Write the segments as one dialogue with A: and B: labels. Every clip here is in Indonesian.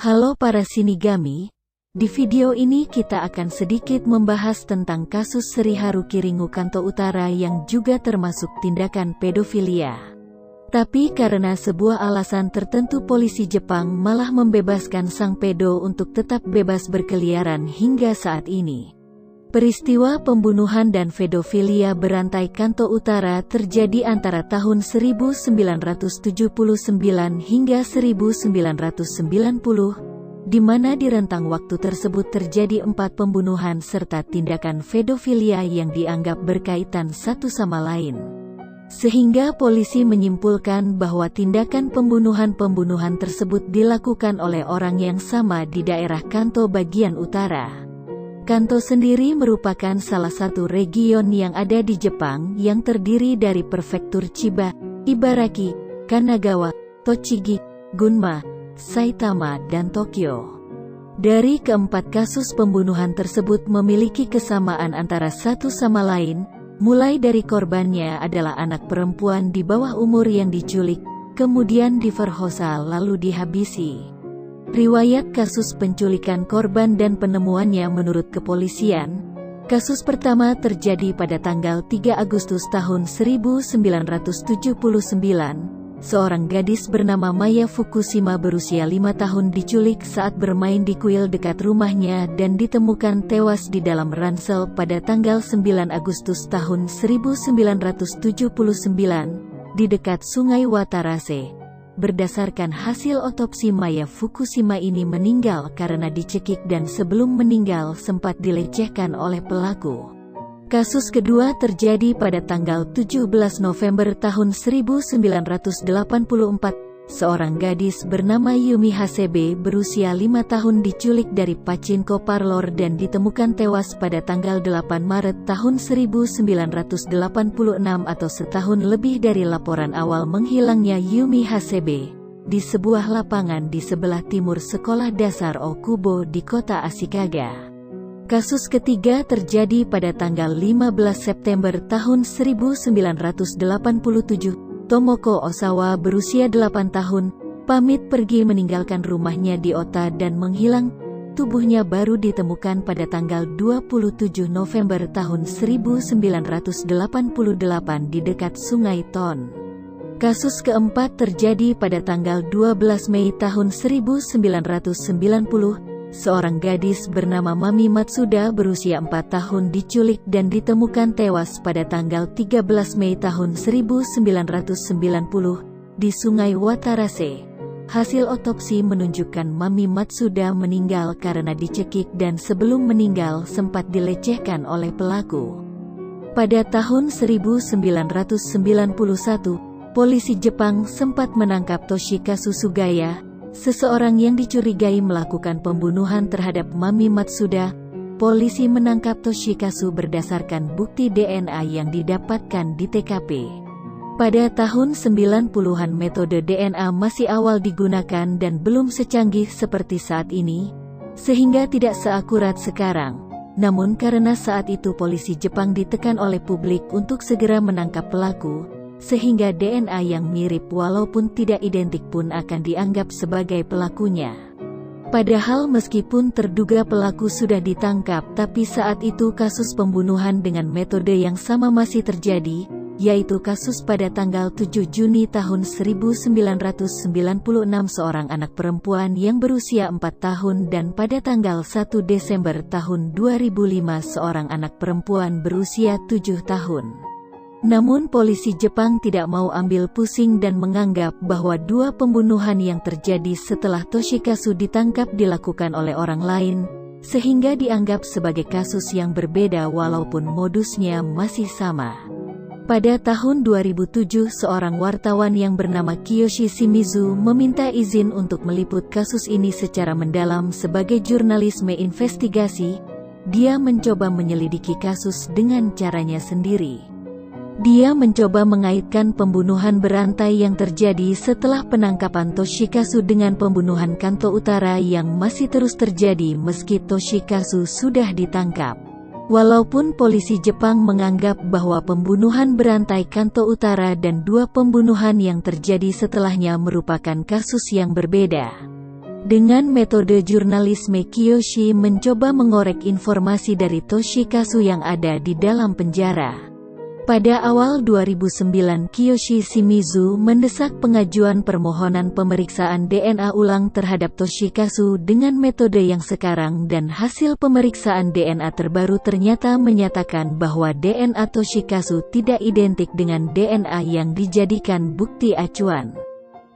A: Halo para Shinigami, di video ini kita akan sedikit membahas tentang kasus Sri Haruki Ringo Kanto Utara yang juga termasuk tindakan pedofilia. Tapi karena sebuah alasan tertentu polisi Jepang malah membebaskan sang pedo untuk tetap bebas berkeliaran hingga saat ini. Peristiwa pembunuhan dan pedofilia berantai Kanto Utara terjadi antara tahun 1979 hingga 1990, di mana di rentang waktu tersebut terjadi 4 pembunuhan serta tindakan pedofilia yang dianggap berkaitan satu sama lain. Sehingga polisi menyimpulkan bahwa tindakan pembunuhan tersebut dilakukan oleh orang yang sama di daerah Kanto bagian utara. Kanto sendiri merupakan salah satu region yang ada di Jepang yang terdiri dari prefektur Chiba, Ibaraki, Kanagawa, Tochigi, Gunma, Saitama, dan Tokyo. Dari keempat kasus pembunuhan tersebut memiliki kesamaan antara satu sama lain, mulai dari korbannya adalah anak perempuan di bawah umur yang diculik, kemudian diperkosa lalu dihabisi. Riwayat kasus penculikan korban dan penemuannya menurut kepolisian, kasus pertama terjadi pada tanggal 3 Agustus tahun 1979. Seorang gadis bernama Maya Fukushima berusia 5 tahun diculik saat bermain di kuil dekat rumahnya dan ditemukan tewas di dalam ransel pada tanggal 9 Agustus tahun 1979 di dekat Sungai Watarase. Berdasarkan hasil otopsi, Maya Fukushima ini meninggal karena dicekik dan sebelum meninggal sempat dilecehkan oleh pelaku. Kasus kedua terjadi pada tanggal 17 November tahun 1984. Seorang gadis bernama Yumi Hasebe berusia 5 tahun diculik dari pachinko parlor dan ditemukan tewas pada tanggal 8 Maret tahun 1986 atau setahun lebih dari laporan awal menghilangnya Yumi Hasebe di sebuah lapangan di sebelah timur sekolah dasar Okubo di kota Ashikaga. Kasus ketiga terjadi pada tanggal 15 September tahun 1987. Tomoko Osawa berusia 8 tahun, pamit pergi meninggalkan rumahnya di Ota dan menghilang. Tubuhnya baru ditemukan pada tanggal 27 November tahun 1988 di dekat Sungai Ton. Kasus keempat terjadi pada tanggal 12 Mei tahun 1990. Seorang gadis bernama Mami Matsuda berusia 4 tahun diculik dan ditemukan tewas pada tanggal 13 Mei tahun 1990 di Sungai Watarase. Hasil otopsi menunjukkan Mami Matsuda meninggal karena dicekik dan sebelum meninggal sempat dilecehkan oleh pelaku. Pada tahun 1991, polisi Jepang sempat menangkap Toshikazu Sugaya, seseorang yang dicurigai melakukan pembunuhan terhadap Mami Matsuda. Polisi menangkap Toshikazu berdasarkan bukti DNA yang didapatkan di TKP. Pada tahun 90-an metode DNA masih awal digunakan dan belum secanggih seperti saat ini, sehingga tidak seakurat sekarang. Namun karena saat itu polisi Jepang ditekan oleh publik untuk segera menangkap pelaku, sehingga DNA yang mirip walaupun tidak identik pun akan dianggap sebagai pelakunya. Padahal meskipun terduga pelaku sudah ditangkap, tapi saat itu kasus pembunuhan dengan metode yang sama masih terjadi, yaitu kasus pada tanggal 7 Juni tahun 1996 seorang anak perempuan yang berusia 4 tahun dan pada tanggal 1 Desember tahun 2005 seorang anak perempuan berusia 7 tahun. Namun polisi Jepang tidak mau ambil pusing dan menganggap bahwa dua pembunuhan yang terjadi setelah Toshikazu ditangkap dilakukan oleh orang lain, sehingga dianggap sebagai kasus yang berbeda walaupun modusnya masih sama. Pada tahun 2007 seorang wartawan yang bernama Kiyoshi Shimizu meminta izin untuk meliput kasus ini secara mendalam sebagai jurnalisme investigasi. Dia mencoba menyelidiki kasus dengan caranya sendiri. Dia mencoba mengaitkan pembunuhan berantai yang terjadi setelah penangkapan Toshikazu dengan pembunuhan Kanto Utara yang masih terus terjadi meski Toshikazu sudah ditangkap. Walaupun polisi Jepang menganggap bahwa pembunuhan berantai Kanto Utara dan dua pembunuhan yang terjadi setelahnya merupakan kasus yang berbeda. Dengan metode jurnalisme, Kiyoshi mencoba mengorek informasi dari Toshikazu yang ada di dalam penjara. Pada awal 2009, Kiyoshi Shimizu mendesak pengajuan permohonan pemeriksaan DNA ulang terhadap Toshikazu dengan metode yang sekarang, dan hasil pemeriksaan DNA terbaru ternyata menyatakan bahwa DNA Toshikazu tidak identik dengan DNA yang dijadikan bukti acuan.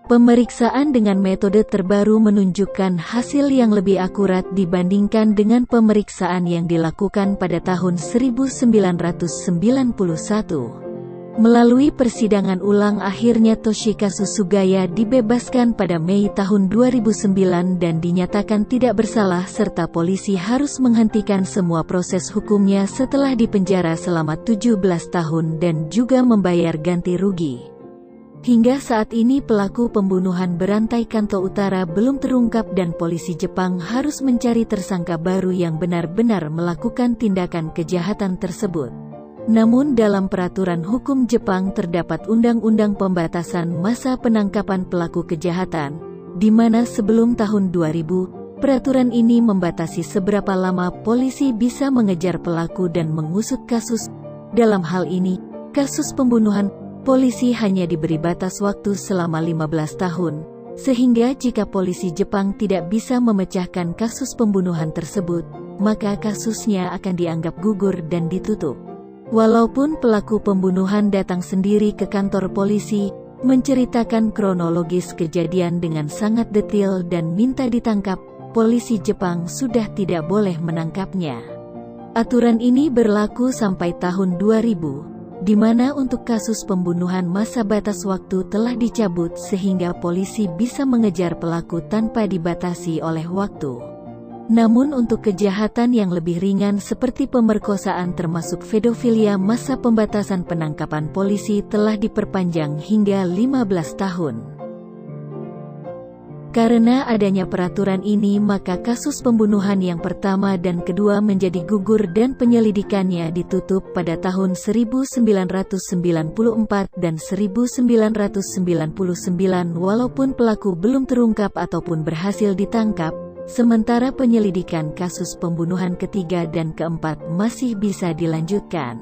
A: Pemeriksaan dengan metode terbaru menunjukkan hasil yang lebih akurat dibandingkan dengan pemeriksaan yang dilakukan pada tahun 1991. Melalui persidangan ulang, akhirnya Toshikazu Sugaya dibebaskan pada Mei tahun 2009 dan dinyatakan tidak bersalah, serta polisi harus menghentikan semua proses hukumnya setelah dipenjara selama 17 tahun dan juga membayar ganti rugi. Hingga saat ini pelaku pembunuhan berantai Kanto Utara belum terungkap dan polisi Jepang harus mencari tersangka baru yang benar-benar melakukan tindakan kejahatan tersebut. Namun dalam peraturan hukum Jepang terdapat undang-undang pembatasan masa penangkapan pelaku kejahatan, di mana sebelum tahun 2000, peraturan ini membatasi seberapa lama polisi bisa mengejar pelaku dan mengusut kasus. Dalam hal ini, kasus pembunuhan, polisi hanya diberi batas waktu selama 15 tahun, sehingga jika polisi Jepang tidak bisa memecahkan kasus pembunuhan tersebut, maka kasusnya akan dianggap gugur dan ditutup. Walaupun pelaku pembunuhan datang sendiri ke kantor polisi, menceritakan kronologis kejadian dengan sangat detail dan minta ditangkap, polisi Jepang sudah tidak boleh menangkapnya. Aturan ini berlaku sampai tahun 2000. Di mana untuk kasus pembunuhan masa batas waktu telah dicabut sehingga polisi bisa mengejar pelaku tanpa dibatasi oleh waktu. Namun untuk kejahatan yang lebih ringan seperti pemerkosaan termasuk pedofilia, masa pembatasan penangkapan polisi telah diperpanjang hingga 15 tahun. Karena adanya peraturan ini, maka kasus pembunuhan yang pertama dan kedua menjadi gugur dan penyelidikannya ditutup pada tahun 1994 dan 1999 walaupun pelaku belum terungkap ataupun berhasil ditangkap, sementara penyelidikan kasus pembunuhan ketiga dan keempat masih bisa dilanjutkan.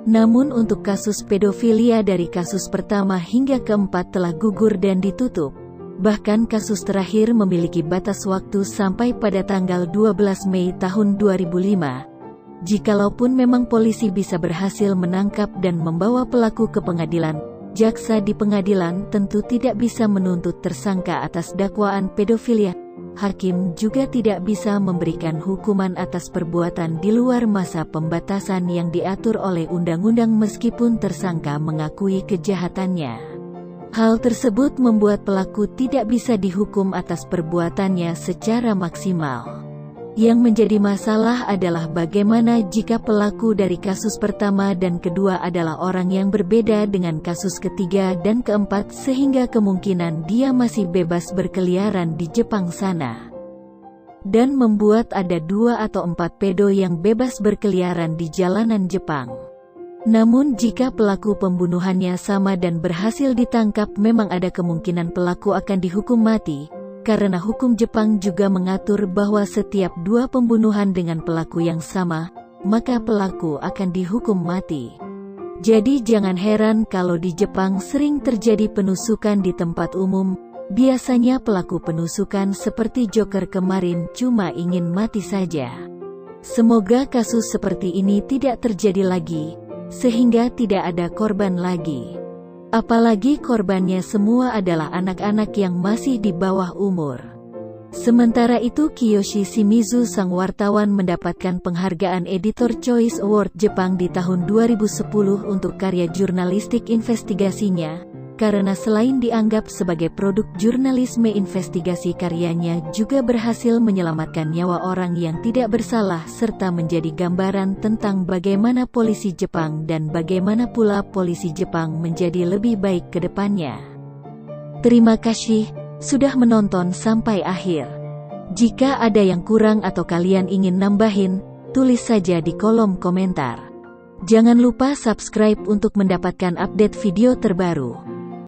A: Namun untuk kasus pedofilia dari kasus pertama hingga keempat telah gugur dan ditutup. Bahkan kasus terakhir memiliki batas waktu sampai pada tanggal 12 Mei tahun 2005. Jikalaupun memang polisi bisa berhasil menangkap dan membawa pelaku ke pengadilan, jaksa di pengadilan tentu tidak bisa menuntut tersangka atas dakwaan pedofilia. Hakim juga tidak bisa memberikan hukuman atas perbuatan di luar masa pembatasan yang diatur oleh undang-undang meskipun tersangka mengakui kejahatannya. Hal tersebut membuat pelaku tidak bisa dihukum atas perbuatannya secara maksimal. Yang menjadi masalah adalah bagaimana jika pelaku dari kasus pertama dan kedua adalah orang yang berbeda dengan kasus ketiga dan keempat, sehingga kemungkinan dia masih bebas berkeliaran di Jepang sana. Dan membuat ada 2 atau 4 pedo yang bebas berkeliaran di jalanan Jepang. Namun jika pelaku pembunuhannya sama dan berhasil ditangkap, memang ada kemungkinan pelaku akan dihukum mati, karena hukum Jepang juga mengatur bahwa setiap 2 pembunuhan dengan pelaku yang sama, maka pelaku akan dihukum mati. Jadi jangan heran kalau di Jepang sering terjadi penusukan di tempat umum. Biasanya pelaku penusukan seperti Joker kemarin cuma ingin mati saja. Semoga kasus seperti ini tidak terjadi lagi, sehingga tidak ada korban lagi. Apalagi korbannya semua adalah anak-anak yang masih di bawah umur. Sementara itu Kiyoshi Shimizu sang wartawan mendapatkan penghargaan Editor Choice Award Jepang di tahun 2010 untuk karya jurnalistik investigasinya, karena selain dianggap sebagai produk jurnalisme investigasi, karyanya juga berhasil menyelamatkan nyawa orang yang tidak bersalah serta menjadi gambaran tentang bagaimana polisi Jepang dan bagaimana pula polisi Jepang menjadi lebih baik ke depannya. Terima kasih sudah menonton sampai akhir. Jika ada yang kurang atau kalian ingin nambahin, tulis saja di kolom komentar. Jangan lupa subscribe untuk mendapatkan update video terbaru.